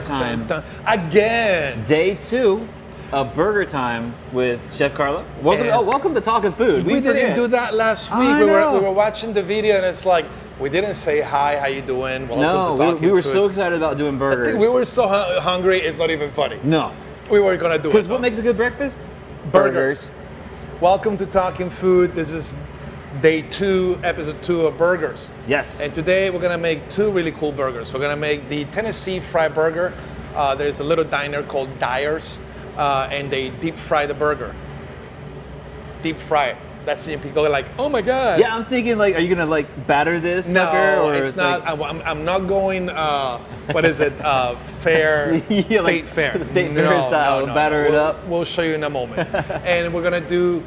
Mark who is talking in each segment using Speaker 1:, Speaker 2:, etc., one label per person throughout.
Speaker 1: Burger Time.
Speaker 2: Again.
Speaker 1: Day 2 of Burger Time with Chef Carlo. Welcome to Talking Food.
Speaker 2: We didn't do that last week. We were watching the video and it's like, we didn't say hi, how you doing? Welcome to Talking
Speaker 1: we were
Speaker 2: Food.
Speaker 1: so excited about doing burgers.
Speaker 2: We were so hungry, it's not even funny.
Speaker 1: No.
Speaker 2: We were going to do it.
Speaker 1: Because what makes a good breakfast?
Speaker 2: Burgers. Welcome to Talking Food. This is day 2, episode 2 of burgers.
Speaker 1: Yes.
Speaker 2: And today we're going to make 2 really cool burgers. We're going to make the Tennessee fried burger. There's a little diner called Dyer's, and they deep fry the burger. Deep fry it. That's when people are like, oh my God.
Speaker 1: Yeah, I'm thinking like, are you gonna like batter this sucker?
Speaker 2: No,
Speaker 1: or
Speaker 2: it's not. Like... I'm not going, what is it, fair,
Speaker 1: yeah,
Speaker 2: state
Speaker 1: like
Speaker 2: fair.
Speaker 1: The state fair style, batter it up.
Speaker 2: We'll show you in a moment. And we're gonna do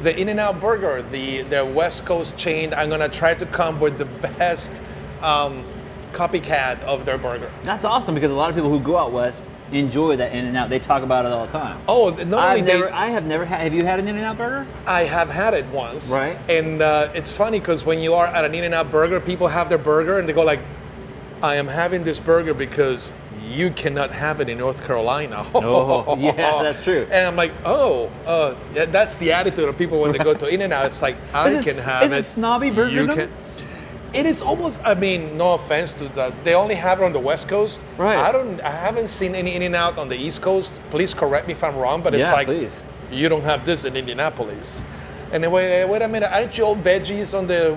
Speaker 2: the In-N-Out burger, the West Coast chain. I'm gonna try to come with the best copycat of their burger.
Speaker 1: That's awesome because a lot of people who go out west enjoy that In-N-Out. They talk about it all the time.
Speaker 2: Oh,
Speaker 1: I have never had. Have you had an In-N-Out burger?
Speaker 2: I have had it once.
Speaker 1: Right.
Speaker 2: And it's funny because when you are at an In-N-Out burger, people have their burger and they go like, I am having this burger because you cannot have it in North Carolina.
Speaker 1: Oh, yeah, that's true.
Speaker 2: And I'm like, yeah, that's the attitude of people when they go to In-N-Out. It's like, I can have it.
Speaker 1: Is it snobby burger?
Speaker 2: It is almost, I mean, no offense to that. They only have it on the West Coast.
Speaker 1: Right.
Speaker 2: I haven't seen any In-N-Out on the East Coast. Please correct me if I'm wrong, but it's like,
Speaker 1: please.
Speaker 2: You don't have this in Indianapolis. And then wait a minute, aren't you all veggies on the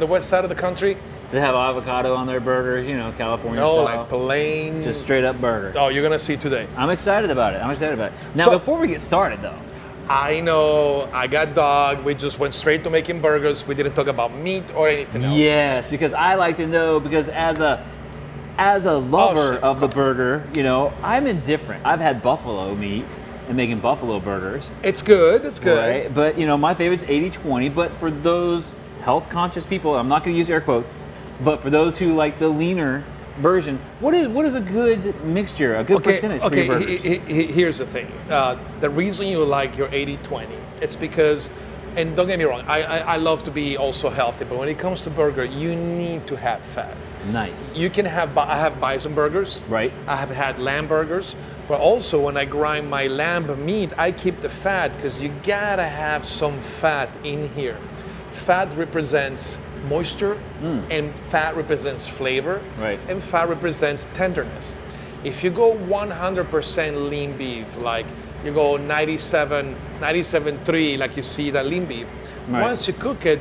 Speaker 2: west side of the country?
Speaker 1: They have avocado on their burgers, California
Speaker 2: no,
Speaker 1: style.
Speaker 2: like plain.
Speaker 1: Just straight up burger.
Speaker 2: Oh, you're gonna see today.
Speaker 1: I'm excited about it. Now, before we get started though.
Speaker 2: I know, I got dog. We just went straight to making burgers. We didn't talk about meat or anything else.
Speaker 1: Yes, because I like to know, because as a lover of the burger, I'm indifferent. I've had buffalo meat and making buffalo burgers.
Speaker 2: It's good,
Speaker 1: Right? But, my favorite's 80-20. But for those health conscious people, I'm not going to use air quotes, but for those who like the leaner version, what is a good mixture, a good percentage for your burgers?
Speaker 2: Here's the thing. The reason you like your 80-20, it's because, and don't get me wrong, I love to be also healthy, but when it comes to burger, you need to have fat.
Speaker 1: Nice.
Speaker 2: You can have, I have bison burgers.
Speaker 1: Right.
Speaker 2: I have had lamb burgers, but also when I grind my lamb meat, I keep the fat because you gotta have some fat in here. Fat represents moisture, and fat represents flavor,
Speaker 1: right,
Speaker 2: and fat represents tenderness. If you go 100% lean beef, like you go 97.3, like you see that lean beef, right, once you cook it,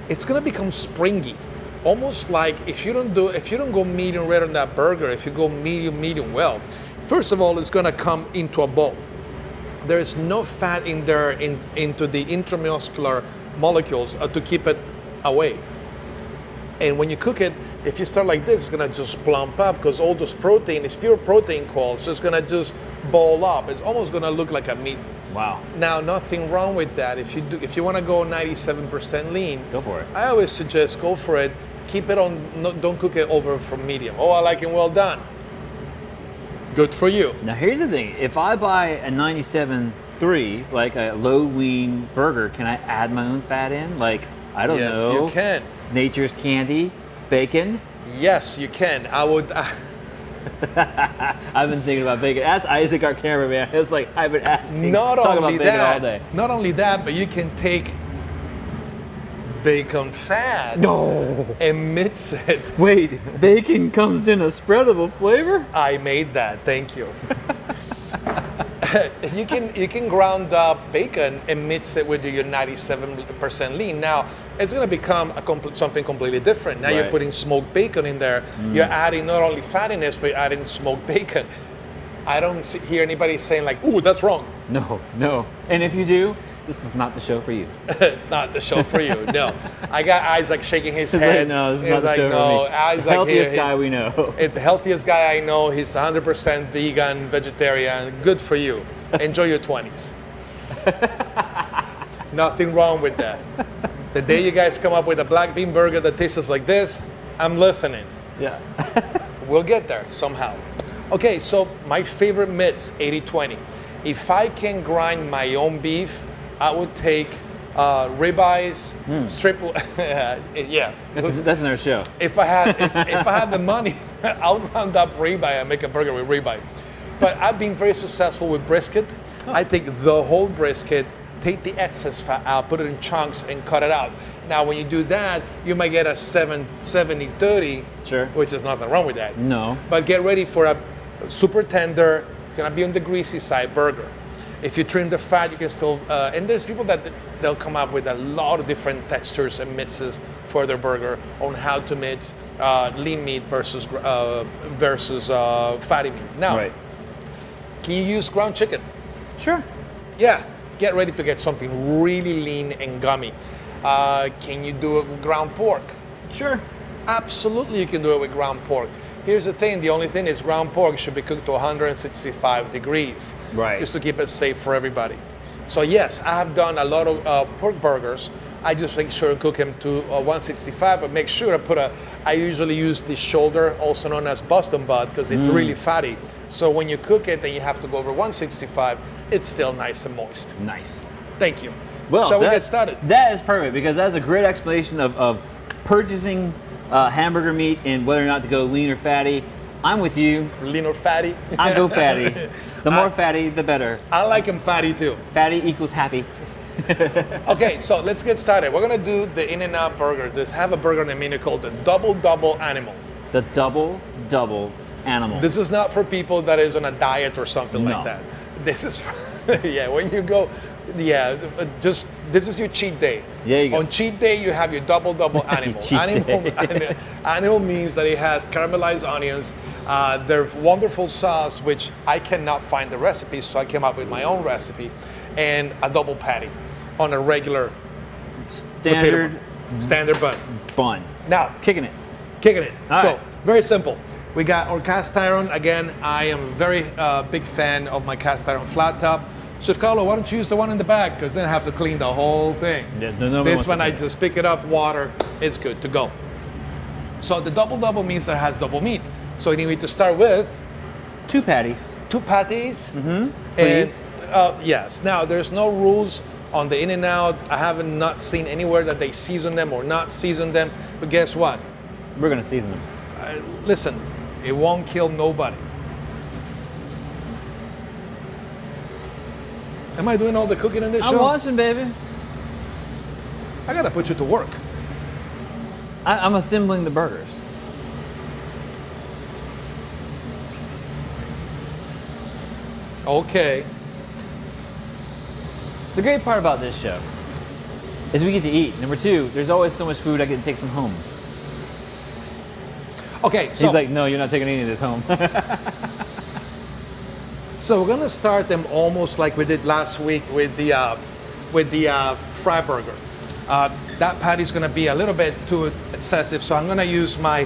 Speaker 2: it's gonna become springy. Almost like if you don't go medium rare on that burger, if you go medium well, first of all, it's gonna come into a bowl. There is no fat in there into the intramuscular molecules to keep it away. And when you cook it, if you start like this, it's gonna just plump up because all those protein, it's pure protein calls, so it's gonna just ball up. It's almost gonna look like a meat.
Speaker 1: Wow.
Speaker 2: Now, nothing wrong with that. If you wanna go 97% lean,
Speaker 1: go for it.
Speaker 2: I always suggest go for it. Keep it on, don't cook it over from medium. Oh, I like it well done. Good for you.
Speaker 1: Now here's the thing, if I buy a 97.3, like a low lean burger, can I add my own fat in? Like, I don't know.
Speaker 2: Yes, you can.
Speaker 1: Nature's candy, bacon?
Speaker 2: Yes, you can. I would.
Speaker 1: I've been thinking about bacon. Ask Isaac, our cameraman. It's like I've been asking. Talking about bacon all day.
Speaker 2: Not only that, but you can take bacon fat.
Speaker 1: No.
Speaker 2: And mix it.
Speaker 1: Wait, bacon comes in a spreadable flavor?
Speaker 2: I made that. Thank you. You can ground up bacon and mix it with your 97% lean. Now it's going to become something completely different. Now You're putting smoked bacon in there. You're adding not only fattiness, but you're adding smoked bacon. I don't hear anybody saying like, "Ooh, that's wrong."
Speaker 1: No. And if you do, this is not the show for you.
Speaker 2: It's not the show for you. No. I got Isaac shaking his head.
Speaker 1: Like, no, this is not the show for me.
Speaker 2: Isaac,
Speaker 1: the healthiest guy we know.
Speaker 2: It's the healthiest guy I know. He's 100% vegan, vegetarian. Good for you. Enjoy your 20s. Nothing wrong with that. The day you guys come up with a black bean burger that tastes like this, I'm listening.
Speaker 1: Yeah.
Speaker 2: We'll get there somehow. Okay, so my favorite mix, 80-20. If I can grind my own beef, I would take ribeyes, strip. Yeah,
Speaker 1: That's another show.
Speaker 2: if I had the money, I'll round up ribeye and make a burger with ribeye. But I've been very successful with brisket. I take the whole brisket, take the excess fat out, put it in chunks, and cut it out. Now, when you do that, you might get a 70-30,
Speaker 1: Sure.
Speaker 2: which is nothing wrong with that.
Speaker 1: No.
Speaker 2: But get ready for a super tender, it's gonna be on the greasy side burger. If you trim the fat, you can still, and there's people that they'll come up with a lot of different textures and mixes for their burger on how to mix lean meat versus fatty meat. Now,
Speaker 1: Right.
Speaker 2: can you use ground chicken?
Speaker 1: Sure.
Speaker 2: Yeah, get ready to get something really lean and gummy. Can you do it with ground pork?
Speaker 1: Sure.
Speaker 2: Absolutely, you can do it with ground pork. Here's the thing, the only thing is ground pork should be cooked to 165 degrees.
Speaker 1: Right.
Speaker 2: Just to keep it safe for everybody. So yes, I have done a lot of pork burgers. I just make sure to cook them to 165, but make sure I usually use the shoulder, also known as Boston butt, because it's really fatty. So when you cook it and you have to go over 165, it's still nice and moist.
Speaker 1: Nice.
Speaker 2: Thank you.
Speaker 1: Well,
Speaker 2: shall we get started?
Speaker 1: That is perfect because that's a great explanation of purchasing hamburger meat and whether or not to go lean or fatty. I'm with you.
Speaker 2: Lean or fatty?
Speaker 1: I go fatty. The more fatty, the better.
Speaker 2: I like them fatty too.
Speaker 1: Fatty equals happy.
Speaker 2: Okay, so let's get started. We're gonna do the In-N-Out burger. Just have a burger in a menu called the Double Animal.
Speaker 1: The double animal.
Speaker 2: This is not for people that is on a diet or something
Speaker 1: No.
Speaker 2: like that. This is for, yeah, when you go, this is your cheat day.
Speaker 1: There you go.
Speaker 2: On cheat day, you have your double animal.
Speaker 1: Cheat
Speaker 2: Animal means that it has caramelized onions, their wonderful sauce, which I cannot find the recipe, so I came up with my own recipe, and a double patty on a regular standard bun.
Speaker 1: Bun.
Speaker 2: Now,
Speaker 1: Kicking it. All
Speaker 2: so,
Speaker 1: right.
Speaker 2: very simple. We got our cast iron. Again, I am a very big fan of my cast iron flat top. Chef Carlo, why don't you use the one in the back? Because then I have to clean the whole thing.
Speaker 1: Yeah, nobody
Speaker 2: This
Speaker 1: wants
Speaker 2: one,
Speaker 1: to
Speaker 2: I
Speaker 1: clean it.
Speaker 2: just pick it up, water, it's good to go. So the double means that it has double meat. So you need to start with
Speaker 1: 2 patties.
Speaker 2: 2 patties.
Speaker 1: Please.
Speaker 2: And, yes. Now, there's no rules on the In-N-Out. I haven't not seen anywhere that they season them or not season them. But guess what?
Speaker 1: We're gonna season them.
Speaker 2: Listen, it won't kill nobody. Am I doing all the cooking in this
Speaker 1: I'm
Speaker 2: show?
Speaker 1: watching, baby.
Speaker 2: I gotta put you to work.
Speaker 1: I'm assembling the burgers.
Speaker 2: Okay.
Speaker 1: The great part about this show is we get to eat. Number 2, there's always so much food I get to take some home.
Speaker 2: Okay, so
Speaker 1: He's like, no, you're not taking any of this home.
Speaker 2: So we're gonna start them almost like we did last week with the fry burger. That patty's gonna be a little bit too excessive, so I'm gonna use my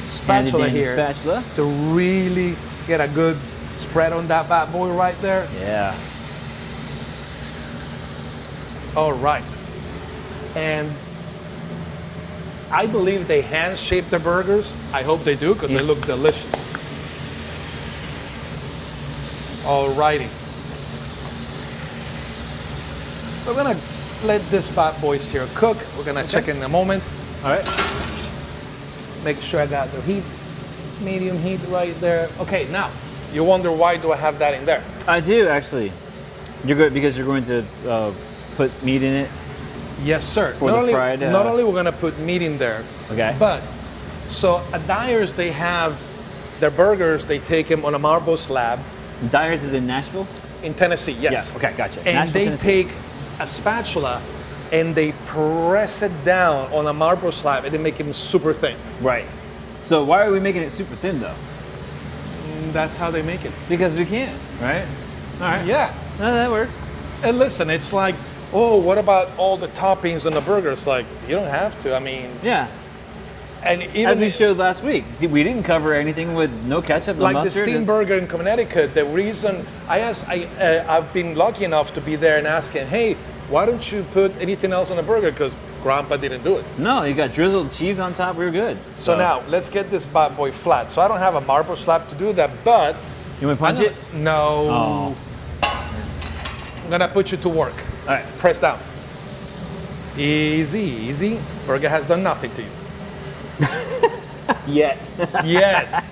Speaker 2: spatula
Speaker 1: Handy-dandy
Speaker 2: here
Speaker 1: spatula.
Speaker 2: to really get a good spread on that bad boy right there.
Speaker 1: Yeah.
Speaker 2: All right. And I believe they hand shape the burgers. I hope they do because they look delicious. All righty. We're gonna let this bad boys here cook. We're gonna check in a moment.
Speaker 1: All right.
Speaker 2: Make sure I got the heat, medium heat right there. Okay, now you wonder why do I have that in there?
Speaker 1: I do actually. You're good because you're going to put meat in it.
Speaker 2: Yes, sir.
Speaker 1: For the fried,
Speaker 2: not only we're gonna put meat in there,
Speaker 1: Okay.
Speaker 2: but so at Dyer's they have their burgers. They take them on a marble slab
Speaker 1: Dyer's is in Nashville.
Speaker 2: in Tennessee. Yes.
Speaker 1: Yeah. Okay. Gotcha.
Speaker 2: And
Speaker 1: Nashville,
Speaker 2: they
Speaker 1: Tennessee.
Speaker 2: take a spatula and they press it down on a marble slab and they make it super thin.
Speaker 1: Right. So why are we making it super thin though?
Speaker 2: That's how they make it.
Speaker 1: Because we can, right? All right.
Speaker 2: Yeah.
Speaker 1: No, that works.
Speaker 2: And listen, it's like, oh, what about all the toppings on the burger? It's like, you don't have to. I mean,
Speaker 1: Yeah.
Speaker 2: and
Speaker 1: As
Speaker 2: even
Speaker 1: we showed last week, we didn't cover anything with no ketchup, no
Speaker 2: like the
Speaker 1: mustard.
Speaker 2: steam burger in Connecticut, the reason I've been lucky enough to be there and asking, hey, why don't you put anything else on the burger? Because Grandpa didn't do it.
Speaker 1: No, you got drizzled cheese on top. We were good.
Speaker 2: So now let's get this bad boy flat. So I don't have a marble slab to do that, but
Speaker 1: you want to punch it?
Speaker 2: No.
Speaker 1: Oh.
Speaker 2: I'm gonna put you to work.
Speaker 1: All right.
Speaker 2: Press down. Easy, easy. Burger has done nothing to you.
Speaker 1: Yet.
Speaker 2: Yet.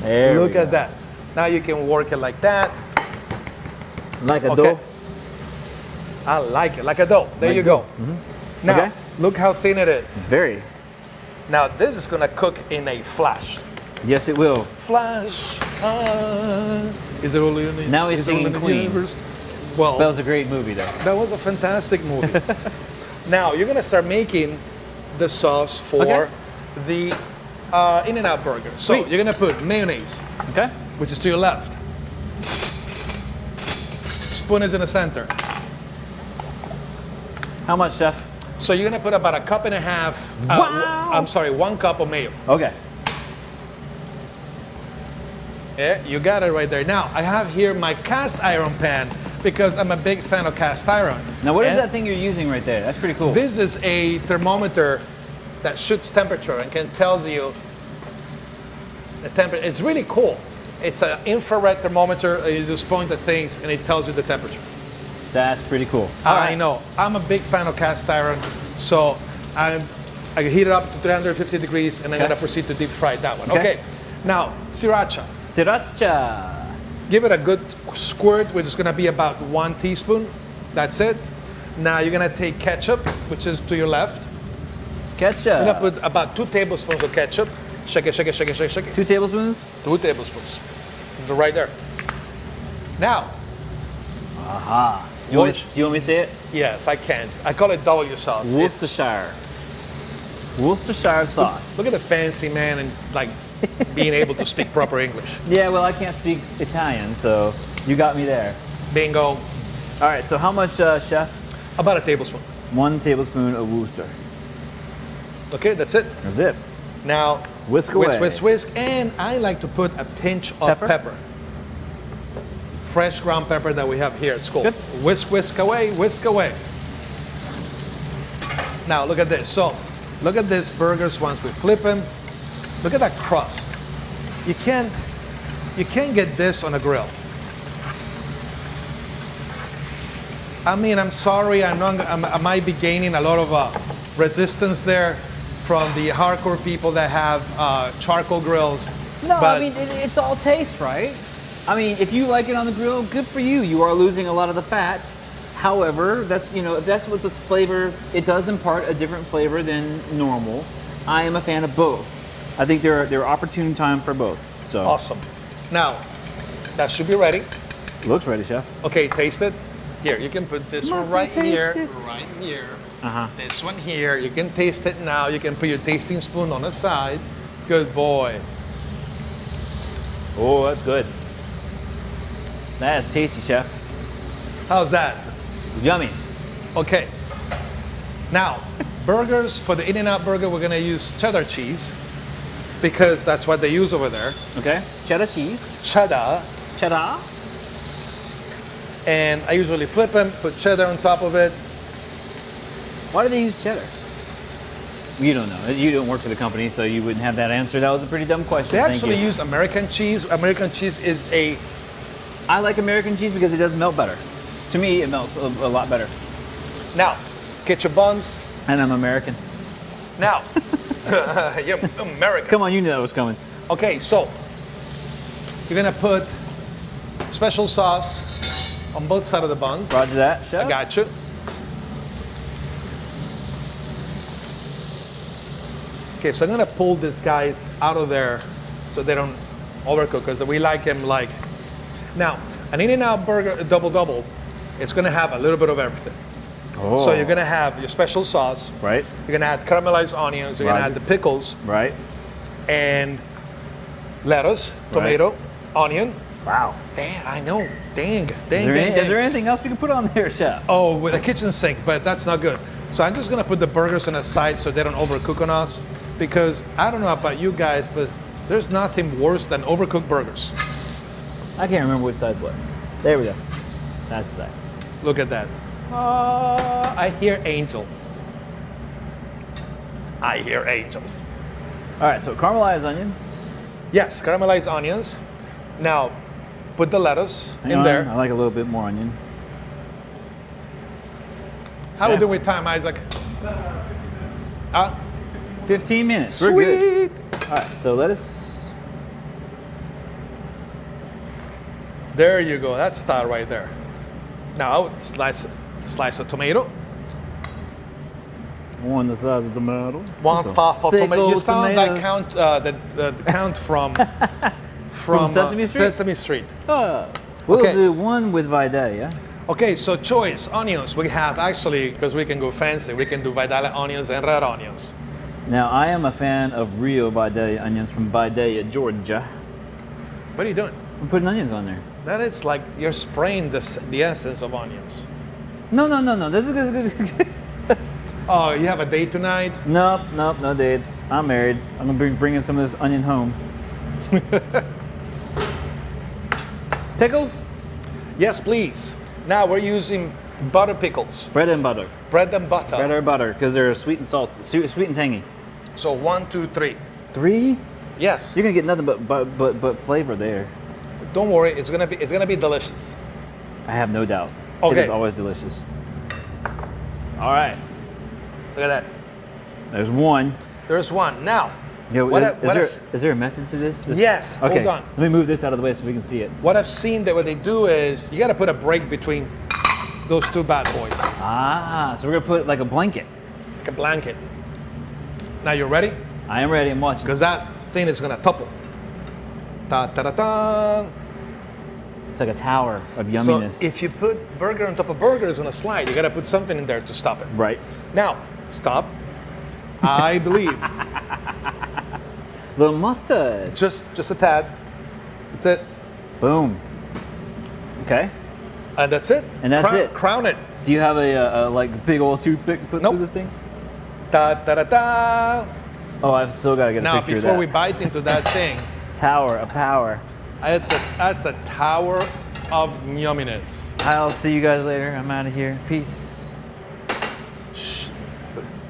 Speaker 1: There
Speaker 2: Look
Speaker 1: we go.
Speaker 2: at that. Now you can work it like that.
Speaker 1: Like a
Speaker 2: Okay.
Speaker 1: dough.
Speaker 2: I like it, like a dough. There
Speaker 1: Like
Speaker 2: you
Speaker 1: dough.
Speaker 2: go. Now,
Speaker 1: Okay.
Speaker 2: look how thin it is.
Speaker 1: Very.
Speaker 2: Now, this is gonna cook in a flash.
Speaker 1: Yes, it will.
Speaker 2: Flash. Is it only in the,
Speaker 1: Now he's
Speaker 2: is it only
Speaker 1: singing
Speaker 2: in the
Speaker 1: Queen.
Speaker 2: universe? Well,
Speaker 1: That was a great movie, though.
Speaker 2: that was a fantastic movie. Now, you're gonna start making the sauce for
Speaker 1: Okay.
Speaker 2: the In-N-Out burger. So,
Speaker 1: Sweet.
Speaker 2: you're gonna put mayonnaise,
Speaker 1: Okay.
Speaker 2: which is to your left. Spoon is in the center.
Speaker 1: How much, chef?
Speaker 2: So you're gonna put about a cup and a half.
Speaker 1: Wow.
Speaker 2: I'm sorry, 1 cup of mayo.
Speaker 1: Okay.
Speaker 2: Yeah, you got it right there. Now I have here my cast iron pan because I'm a big fan of cast iron.
Speaker 1: Now, what is
Speaker 2: And
Speaker 1: that thing you're using right there? That's pretty cool.
Speaker 2: This is a thermometer that shoots temperature and can tell you the temperature. It's really cool. It's an infrared thermometer. You just point at things and it tells you the temperature.
Speaker 1: That's pretty cool.
Speaker 2: I know. I'm a big fan of cast iron, so I heat it up to 350 degrees and I'm
Speaker 1: Okay.
Speaker 2: gonna proceed to deep fry that one.
Speaker 1: Okay.
Speaker 2: Okay. Now, sriracha.
Speaker 1: Sriracha.
Speaker 2: Give it a good squirt, which is gonna be about 1 teaspoon. That's it. Now you're gonna take ketchup, which is to your left.
Speaker 1: Ketchup.
Speaker 2: You're gonna put about 2 tablespoons of ketchup. Shake it, shake it, shake it, shake it, shake it.
Speaker 1: 2 tablespoons.
Speaker 2: 2 tablespoons. Right there. Now,
Speaker 1: Aha. Do you want me to say it?
Speaker 2: yes, I can. I call it W sauce.
Speaker 1: Worcestershire. Worcestershire sauce.
Speaker 2: Look at the fancy man and like being able to speak proper English.
Speaker 1: Yeah, well, I can't speak Italian, so you got me there.
Speaker 2: Bingo.
Speaker 1: All right, so how much, chef?
Speaker 2: About a tablespoon.
Speaker 1: 1 tablespoon of Worcester.
Speaker 2: Okay, that's it.
Speaker 1: That's it.
Speaker 2: Now,
Speaker 1: Whisk away.
Speaker 2: whisk, whisk, whisk. And I like to put a pinch of
Speaker 1: Pepper?
Speaker 2: pepper. Fresh ground pepper that we have here at school.
Speaker 1: Good.
Speaker 2: Whisk, whisk away, whisk away. Now, look at this. So, look at these burgers once we flip them. Look at that crust. You can't get this on a grill. I mean, I'm sorry, I might be gaining a lot of resistance there from the hardcore people that have charcoal grills.
Speaker 1: No,
Speaker 2: but
Speaker 1: I mean, it's all taste, right? I mean, if you like it on the grill, good for you. You are losing a lot of the fat. However, that's if that's what this flavor, it does impart a different flavor than normal. I am a fan of both. I think there are opportune time for both. So
Speaker 2: awesome. Now, that should be ready.
Speaker 1: looks ready, chef.
Speaker 2: Okay, taste it. Here, you can put this one
Speaker 1: Must
Speaker 2: right
Speaker 1: taste
Speaker 2: here,
Speaker 1: it.
Speaker 2: right here.
Speaker 1: Uh-huh.
Speaker 2: This one here. You can taste it now. You can put your tasting spoon on the side. Good boy.
Speaker 1: Oh, that's good. That is tasty, chef.
Speaker 2: How's that?
Speaker 1: Yummy.
Speaker 2: Okay. Now, burgers, for the In-N-Out burger, we're gonna use cheddar cheese because that's what they use over there.
Speaker 1: Okay. Cheddar cheese.
Speaker 2: Cheddar.
Speaker 1: Cheddar.
Speaker 2: And I usually flip them, put cheddar on top of it.
Speaker 1: Why do they use cheddar? You don't know. You don't work for the company, so you wouldn't have that answer. That was a pretty dumb question.
Speaker 2: They
Speaker 1: Thank
Speaker 2: actually
Speaker 1: you.
Speaker 2: use American cheese. American cheese is a,
Speaker 1: I like American cheese because it does melt better. To me, it melts a lot better.
Speaker 2: now, get your buns.
Speaker 1: And I'm American.
Speaker 2: Now, you're American.
Speaker 1: Come on, you knew that was coming.
Speaker 2: Okay, so you're gonna put special sauce on both sides of the bun.
Speaker 1: Roger that, chef.
Speaker 2: I got you. Okay, so I'm gonna pull these guys out of there so they don't overcook because we like them like. Now, an In-N-Out burger, a double, it's gonna have a little bit of everything.
Speaker 1: Oh.
Speaker 2: So you're gonna have your special sauce.
Speaker 1: Right,
Speaker 2: You're gonna add caramelized onions. You're gonna
Speaker 1: Roger.
Speaker 2: add the pickles
Speaker 1: right.
Speaker 2: and lettuce, tomato, onion.
Speaker 1: Wow.
Speaker 2: Dang, I know. Dang.
Speaker 1: Is there anything else we can put on there, chef?
Speaker 2: Oh, with a kitchen sink, but that's not good. So I'm just gonna put the burgers on the side so they don't overcook on us. Because I don't know about you guys, but there's nothing worse than overcooked burgers.
Speaker 1: I can't remember which side's what. There we go. That's the side.
Speaker 2: Look at that. I hear angels. I hear angels.
Speaker 1: All right, so caramelized onions.
Speaker 2: Yes, caramelized onions. Now, put the lettuce
Speaker 1: Hang
Speaker 2: in
Speaker 1: on,
Speaker 2: there.
Speaker 1: I like a little bit more onion.
Speaker 2: How we doing with time, Isaac?
Speaker 1: 15 minutes.
Speaker 2: Sweet.
Speaker 1: We're good. All right, so lettuce.
Speaker 2: There you go. That's style right there. Now slice of tomato.
Speaker 1: One the size of tomato.
Speaker 2: One
Speaker 1: Some
Speaker 2: half of
Speaker 1: thick
Speaker 2: tomato. You
Speaker 1: old
Speaker 2: sound like
Speaker 1: tomatoes.
Speaker 2: the count from
Speaker 1: Sesame Street?
Speaker 2: Sesame Street.
Speaker 1: We'll
Speaker 2: Okay.
Speaker 1: do one with Vide, yeah?
Speaker 2: Okay, so choice onions. We have actually, because we can go fancy, we can do Vidale onions and red onions.
Speaker 1: Now, I am a fan of real Vide onions from Vide, Georgia.
Speaker 2: What are you doing?
Speaker 1: I'm putting onions on there.
Speaker 2: That is like you're spraying the essence of onions.
Speaker 1: No. This is good.
Speaker 2: Oh, you have a date tonight?
Speaker 1: Nope, no dates. I'm married. I'm gonna bring in some of this onion home. Pickles?
Speaker 2: Yes, please. Now we're using butter pickles.
Speaker 1: Bread and butter.
Speaker 2: Bread and butter.
Speaker 1: Bread or butter, because they're sweet and salty, sweet and tangy.
Speaker 2: So 1, 2, 3.
Speaker 1: 3?
Speaker 2: Yes.
Speaker 1: You're gonna get nothing but flavor there.
Speaker 2: Don't worry, it's gonna be delicious.
Speaker 1: I have no doubt.
Speaker 2: Okay.
Speaker 1: It is always delicious. All right.
Speaker 2: Look at that.
Speaker 1: There's one.
Speaker 2: There's one. Now,
Speaker 1: Yo,
Speaker 2: what
Speaker 1: is there a method to this?
Speaker 2: Yes,
Speaker 1: Okay.
Speaker 2: hold on.
Speaker 1: Let me move this out of the way so we can see it.
Speaker 2: what I've seen that what they do is you gotta put a break between those two bad boys,
Speaker 1: Ah, so we're gonna put like a blanket.
Speaker 2: like a blanket. Now you ready?
Speaker 1: I am ready. I'm watching.
Speaker 2: Because that thing is gonna topple. Ta ta ta ta.
Speaker 1: It's like a tower of yumminess.
Speaker 2: So if you put burger on top of burger, it's gonna slide. You gotta put something in there to stop it.
Speaker 1: Right.
Speaker 2: Now, stop. I believe.
Speaker 1: Little mustard.
Speaker 2: Just a tad. That's it.
Speaker 1: Boom. Okay.
Speaker 2: And that's it.
Speaker 1: And that's it.
Speaker 2: Crown it.
Speaker 1: Do you have a like big old toothpick to put
Speaker 2: Nope.
Speaker 1: through the thing?
Speaker 2: Ta ta ta ta.
Speaker 1: Oh, I've still got to get a
Speaker 2: Now,
Speaker 1: picture
Speaker 2: before
Speaker 1: of
Speaker 2: we
Speaker 1: that.
Speaker 2: bite into that thing,
Speaker 1: Tower of power.
Speaker 2: that's a tower of yumminess.
Speaker 1: I'll see you guys later. I'm out of here. Peace.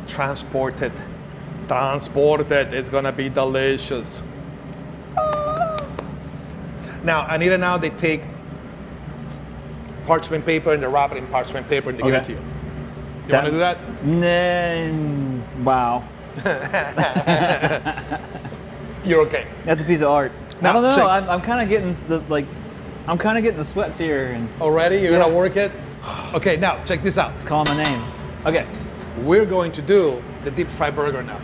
Speaker 2: Transported. It's gonna be delicious. Now, Anita, now they take parchment paper and they wrap it in parchment paper and they give it
Speaker 1: Okay.
Speaker 2: to you. You want to do that?
Speaker 1: Wow.
Speaker 2: You're okay.
Speaker 1: That's a piece of art.
Speaker 2: Now,
Speaker 1: I don't know.
Speaker 2: check.
Speaker 1: I'm kind of getting I'm kind of getting the sweats here and
Speaker 2: Already? You're
Speaker 1: Yeah.
Speaker 2: gonna work it? Okay, now check this out.
Speaker 1: calling my name. Okay.
Speaker 2: We're going to do the deep fried burger now.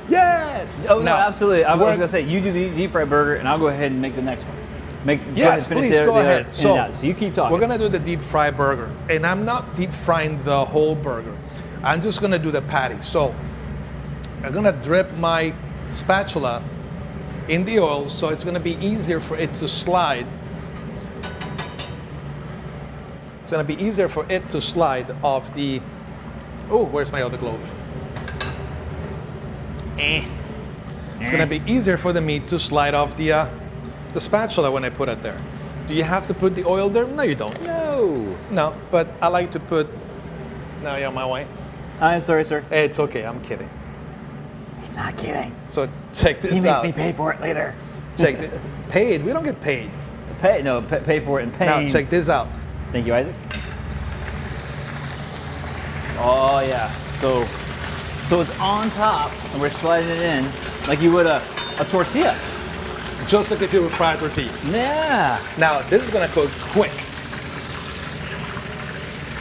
Speaker 2: Yes!
Speaker 1: Oh no,
Speaker 2: Now,
Speaker 1: absolutely. I was
Speaker 2: we're-
Speaker 1: gonna say you do the deep fried burger, and I'll go ahead and make the next one. Go ahead
Speaker 2: Yes,
Speaker 1: and finish
Speaker 2: please
Speaker 1: the
Speaker 2: go
Speaker 1: other
Speaker 2: ahead.
Speaker 1: in and
Speaker 2: So,
Speaker 1: out. So you keep talking.
Speaker 2: we're gonna do the deep fried burger, and I'm not deep frying the whole burger. I'm just gonna do the patty. So I'm gonna drip my spatula in the oil, so it's gonna be easier for it to slide. It's gonna be easier for it to slide off the. Oh, where's my other glove? It's gonna be easier for the meat to slide off the spatula when I put it there. Do you have to put the oil there? No, you don't.
Speaker 1: No.
Speaker 2: No, but I like to put. Now you're on my way.
Speaker 1: I'm sorry, sir.
Speaker 2: It's okay. I'm kidding.
Speaker 1: He's not kidding.
Speaker 2: So check this
Speaker 1: He makes
Speaker 2: out.
Speaker 1: me pay for it later.
Speaker 2: Check this. Paid? We don't get paid.
Speaker 1: Pay for it and pay.
Speaker 2: Now check this out.
Speaker 1: Thank you, Isaac. Oh yeah. So it's on top, and we're sliding it in like you would a tortilla.
Speaker 2: Just like if you would fry a tortilla.
Speaker 1: Yeah.
Speaker 2: Now this is gonna cook quick.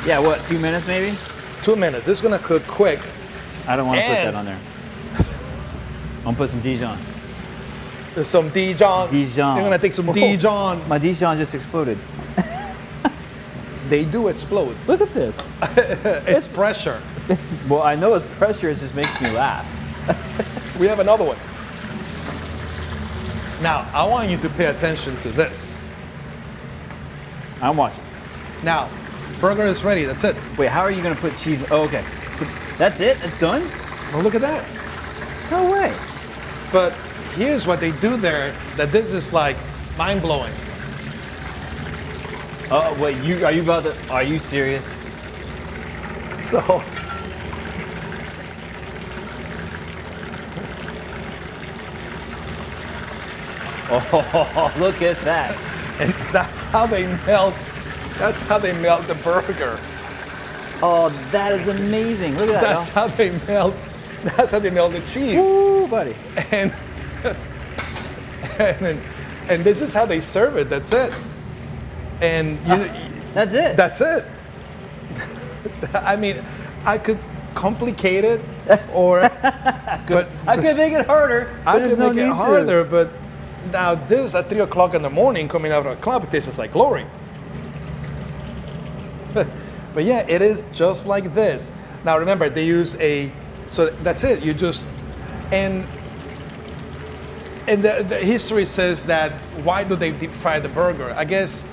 Speaker 1: Yeah. What? 2 minutes maybe?
Speaker 2: 2 minutes. This is gonna cook quick.
Speaker 1: I don't want to put
Speaker 2: And-
Speaker 1: that on there. I'm gonna put some Dijon.
Speaker 2: There's some Dijon.
Speaker 1: Dijon.
Speaker 2: You're gonna take some
Speaker 1: Oh.
Speaker 2: Dijon.
Speaker 1: My Dijon just exploded.
Speaker 2: They do explode.
Speaker 1: Look at this.
Speaker 2: It's pressure.
Speaker 1: Well, I know it's pressure. It just makes me laugh.
Speaker 2: We have another one. Now I want you to pay attention to this.
Speaker 1: I'm watching.
Speaker 2: Now, burger is ready. That's it.
Speaker 1: Wait, how are you gonna put cheese? Oh, okay. That's it? It's done?
Speaker 2: Well, look at that.
Speaker 1: No way.
Speaker 2: But here's what they do there. That this is like mind blowing.
Speaker 1: Oh, wait, are you serious?
Speaker 2: So.
Speaker 1: Oh, look at that.
Speaker 2: That's how they melt. That's how they melt the burger.
Speaker 1: Oh, that is amazing. Look at that.
Speaker 2: That's how they melt. That's how they melt the cheese.
Speaker 1: Woo, buddy.
Speaker 2: And and this is how they serve it. That's it. And
Speaker 1: that's it.
Speaker 2: That's it. I mean, I could complicate it, or but
Speaker 1: I could make it harder.
Speaker 2: I could make it harder. But now this at 3 o'clock in the morning, coming out of a club, it tastes like glory. But yeah, it is just like this. Now remember, they use so that's it. You just, and the history says that why do they deep fry the burger? I guess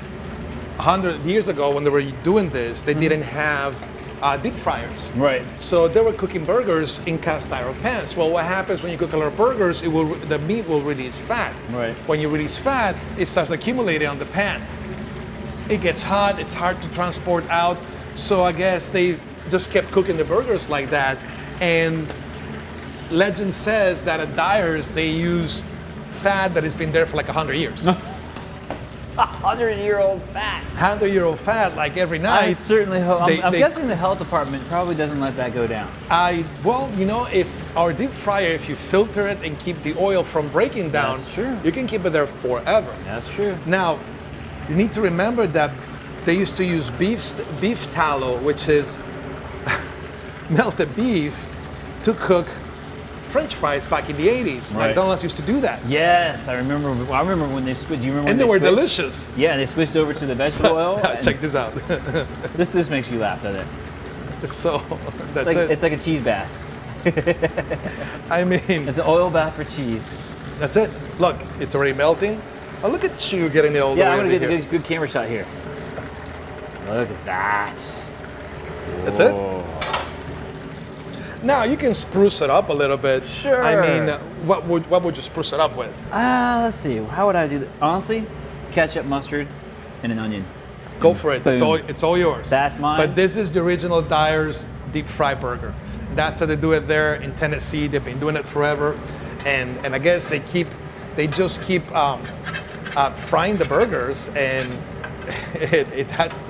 Speaker 2: 100 years ago when they were doing this, they didn't have deep fryers.
Speaker 1: Right.
Speaker 2: So they were cooking burgers in cast iron pans. Well, what happens when you cook a lot of burgers, the meat will release fat.
Speaker 1: Right.
Speaker 2: When you release fat, it starts accumulating on the pan. It gets hot, it's hard to transport out. So I guess they just kept cooking the burgers like that. And legend says that at Dyer's, they use fat that has been there for like 100 years.
Speaker 1: 100-year-old fat.
Speaker 2: 100-year-old fat, like every night.
Speaker 1: I certainly hope. I'm guessing the health department probably doesn't let that go down.
Speaker 2: Well, you know, if our deep fryer, if you filter it and keep the oil from breaking down,
Speaker 1: that's true.
Speaker 2: You can keep it there forever.
Speaker 1: That's true.
Speaker 2: Now, you need to remember that they used to use beef tallow, which is melted beef, to cook French fries back in the 80s.
Speaker 1: Right.
Speaker 2: McDonald's used to do that.
Speaker 1: Yes, I remember. I remember when they switched. Do you remember?
Speaker 2: And
Speaker 1: when
Speaker 2: they were
Speaker 1: switched?
Speaker 2: delicious.
Speaker 1: Yeah, they switched over to the vegetable oil.
Speaker 2: Check this out.
Speaker 1: This makes you laugh, doesn't it?
Speaker 2: So that's it.
Speaker 1: It's like a cheese bath.
Speaker 2: I mean,
Speaker 1: it's an oil bath for cheese.
Speaker 2: That's it. Look, it's already melting. Oh, look at you getting it all the way.
Speaker 1: Yeah, I'm gonna
Speaker 2: over
Speaker 1: get
Speaker 2: here.
Speaker 1: a good camera shot here. Look at that.
Speaker 2: That's it. Now you can spruce it up a little bit.
Speaker 1: Sure.
Speaker 2: I mean, what would you spruce it up with?
Speaker 1: Let's see. How would I do that? Honestly, ketchup, mustard, and an onion.
Speaker 2: Go for it.
Speaker 1: Boom.
Speaker 2: It's all yours.
Speaker 1: That's mine.
Speaker 2: But this is the original Dyer's deep fry burger. That's how they do it there in Tennessee. They've been doing it forever, and I guess they just keep frying the burgers, and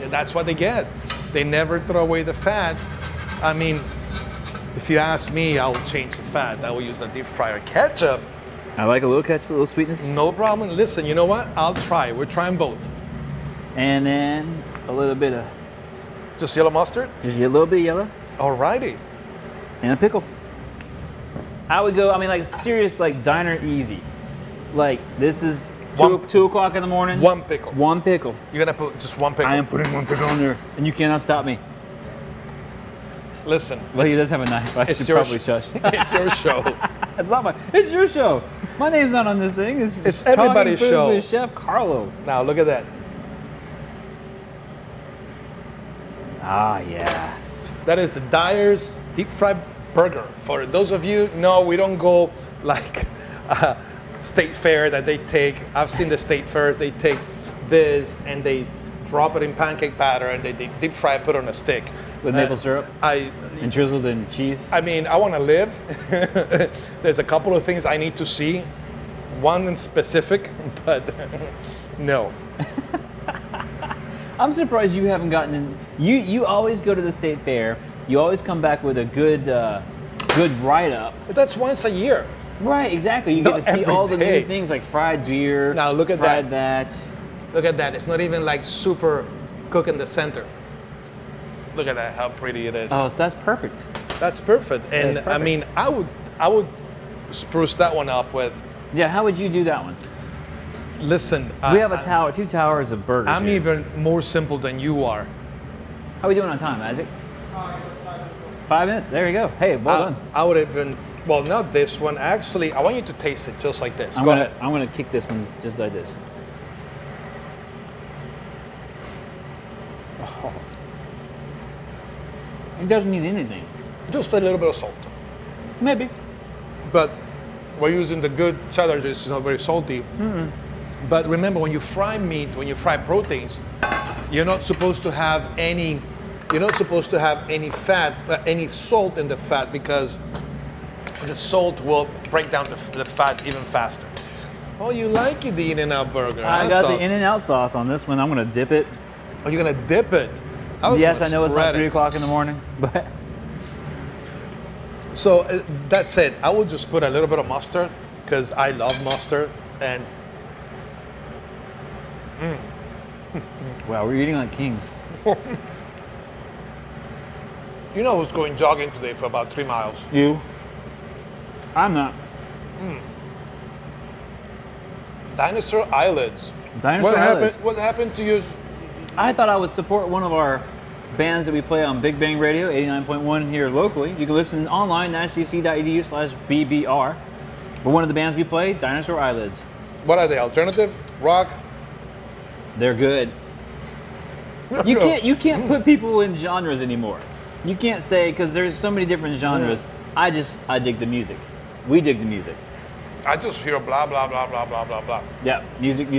Speaker 2: that's what they get. They never throw away the fat. I mean, if you ask me, I'll change the fat. I will use the deep fryer. Ketchup.
Speaker 1: I like a little ketchup, a little sweetness.
Speaker 2: No problem. Listen, you know what? I'll try. We're trying both.
Speaker 1: And then a little bit of
Speaker 2: Just yellow mustard?
Speaker 1: just a little bit of yellow
Speaker 2: Alrighty.
Speaker 1: and a pickle. I would go. I mean, like serious, like diner easy. Like this is 2 o'clock in the morning.
Speaker 2: One pickle.
Speaker 1: One pickle.
Speaker 2: You're gonna put just one pickle.
Speaker 1: I am putting one pickle on there, and you cannot stop me.
Speaker 2: Listen.
Speaker 1: Well, he does have a knife. I
Speaker 2: it's
Speaker 1: should
Speaker 2: your
Speaker 1: probably shush.
Speaker 2: It's your show.
Speaker 1: It's not my. It's your show. My name's not on this thing. It's
Speaker 2: everybody's
Speaker 1: Talking Food
Speaker 2: show.
Speaker 1: with Chef Carlo.
Speaker 2: Now look at that.
Speaker 1: Ah, yeah.
Speaker 2: That is the Dyer's deep fried burger. For those of you, no, we don't go like state fair that they take. I've seen the state fairs. They take this and they drop it in pancake batter and they deep fry it, put it on a stick.
Speaker 1: With maple syrup? And drizzled in cheese?
Speaker 2: I mean, I want to live. There's a couple of things I need to see. One in specific, but no.
Speaker 1: I'm surprised you haven't gotten in. You always go to the state fair. You always come back with a good write-up.
Speaker 2: But that's once a year.
Speaker 1: Right, exactly. You get to see
Speaker 2: every
Speaker 1: all the
Speaker 2: day.
Speaker 1: new things like fried beer.
Speaker 2: Now look at
Speaker 1: fried
Speaker 2: that. Look at that. It's not even like super cook in the center. Look at that, how pretty it is.
Speaker 1: Oh, so that's perfect.
Speaker 2: That's perfect. And
Speaker 1: That's perfect.
Speaker 2: I mean, I would spruce that one up with.
Speaker 1: Yeah, how would you do that one?
Speaker 2: Listen,
Speaker 1: We have two towers of burgers.
Speaker 2: I'm
Speaker 1: here.
Speaker 2: even more simple than you are.
Speaker 1: How are we doing on time, Isaac? 5 minutes. There you go. Hey, well done.
Speaker 2: I would even, well, not this one. Actually, I want you to taste it just like this.
Speaker 1: I'm
Speaker 2: Go
Speaker 1: gonna
Speaker 2: ahead.
Speaker 1: I'm gonna kick this one just like this. Oh. It doesn't need anything.
Speaker 2: Just a little bit of salt.
Speaker 1: Maybe.
Speaker 2: But we're using the good cheddar. This is not very salty.
Speaker 1: Mm-mm.
Speaker 2: But remember, when you fry meat, when you fry proteins, you're not supposed to have any. You're not supposed to have any fat, any salt in the fat, because the salt will break down the fat even faster. Oh, you like it, the In-N-Out burger?
Speaker 1: I got the In-N-Out sauce on this one. I'm gonna dip it.
Speaker 2: Oh, you're gonna dip it.
Speaker 1: Yes, I know it's not 3 o'clock in the morning, but
Speaker 2: so that said, I would just put a little bit of mustard because I love mustard. And
Speaker 1: wow, we're eating like kings.
Speaker 2: you know, I was going jogging today for about 3 miles.
Speaker 1: You? I'm not.
Speaker 2: Dinosaur eyelids.
Speaker 1: Dinosaur eyelids.
Speaker 2: What happened to you?
Speaker 1: I thought I would support one of our bands that we play on Big Bang Radio, 89.1 here locally. You can listen online, nashcc.edu/BBR. But one of the bands we play, Dinosaur Eyelids.
Speaker 2: What are they? Alternative? Rock?
Speaker 1: They're good. You can't put people in genres anymore. You can't say, because there's so many different genres. I dig the music. We dig the music.
Speaker 2: I just hear blah, blah, blah, blah, blah, blah, blah.
Speaker 1: Yeah, music.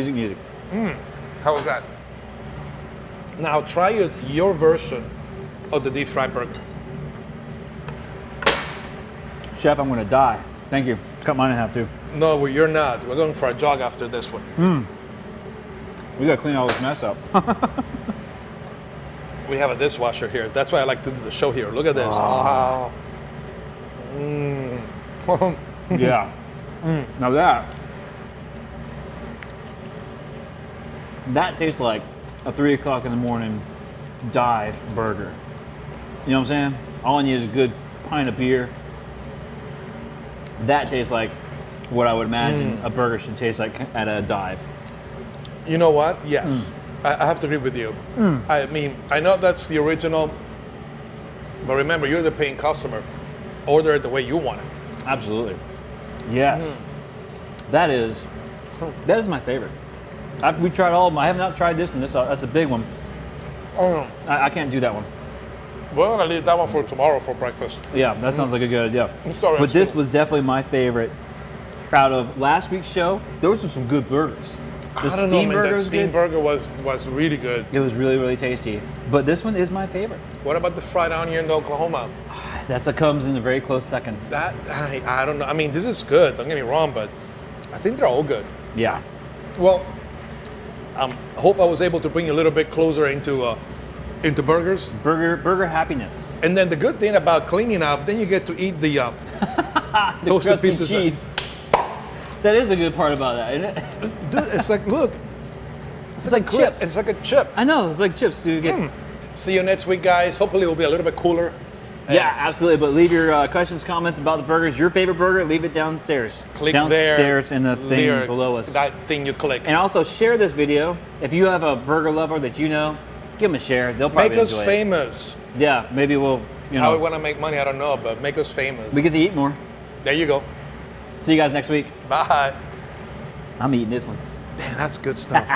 Speaker 2: How was that? Now try your version of the deep fried burger.
Speaker 1: Chef, I'm going to die. Thank you. Cut mine in half too.
Speaker 2: No, well, you're not. We're going for a jog after this one.
Speaker 1: We got to clean all this mess up.
Speaker 2: We have a dishwasher here. That's why I like to do the show here. Look at this.
Speaker 1: Oh. Yeah. Now that tastes like a 3 o'clock in the morning dive burger. You know what I'm saying? All I need is a good pint of beer. That tastes like what I would imagine a burger should taste like at a dive.
Speaker 2: You know what? Yes. I have to agree with you. I mean, I know that's the original, but remember, you're the paying customer. Order it the way you want it.
Speaker 1: Absolutely. Yes. That is my favorite. We tried all of them. I have not tried this one. That's a big one. I can't do that one.
Speaker 2: We're gonna leave that one for tomorrow for breakfast.
Speaker 1: Yeah, that sounds like a good idea.
Speaker 2: Sorry,
Speaker 1: but this was definitely my favorite. Out of last week's show, those were some good burgers. The
Speaker 2: I don't
Speaker 1: steam
Speaker 2: know,
Speaker 1: burger
Speaker 2: man. That
Speaker 1: was
Speaker 2: steam
Speaker 1: good.
Speaker 2: burger was really good.
Speaker 1: It was really, really tasty. But this one is my favorite.
Speaker 2: What about the fried onion in Oklahoma?
Speaker 1: That comes in a very close second.
Speaker 2: That I don't know. I mean, this is good. Don't get me wrong, but I think they're all good.
Speaker 1: Yeah.
Speaker 2: Well, I hope I was able to bring you a little bit closer into burgers.
Speaker 1: Burger happiness.
Speaker 2: And then the good thing about cleaning up, then you get to eat the
Speaker 1: The
Speaker 2: toasted
Speaker 1: crusty
Speaker 2: pieces.
Speaker 1: cheese. That is a good part about that, isn't it?
Speaker 2: Dude, it's like, look.
Speaker 1: It's like chips.
Speaker 2: It's like a chip.
Speaker 1: I know, it's like chips. So you get.
Speaker 2: See you next week, guys. Hopefully it will be a little bit cooler.
Speaker 1: Yeah, absolutely. But leave your questions, comments about the burgers. Your favorite burger, leave it downstairs.
Speaker 2: Click
Speaker 1: downstairs
Speaker 2: there.
Speaker 1: in the thing below us.
Speaker 2: That thing you click.
Speaker 1: And also share this video. If you have a burger lover that you know, give them a share. They'll probably
Speaker 2: Make us
Speaker 1: enjoy
Speaker 2: famous.
Speaker 1: it. Yeah, maybe we'll,
Speaker 2: How we want to make money, I don't know, but make us famous.
Speaker 1: we get to eat more.
Speaker 2: There you go.
Speaker 1: See you guys next week.
Speaker 2: Bye.
Speaker 1: I'm eating this one.
Speaker 2: Man, that's good stuff.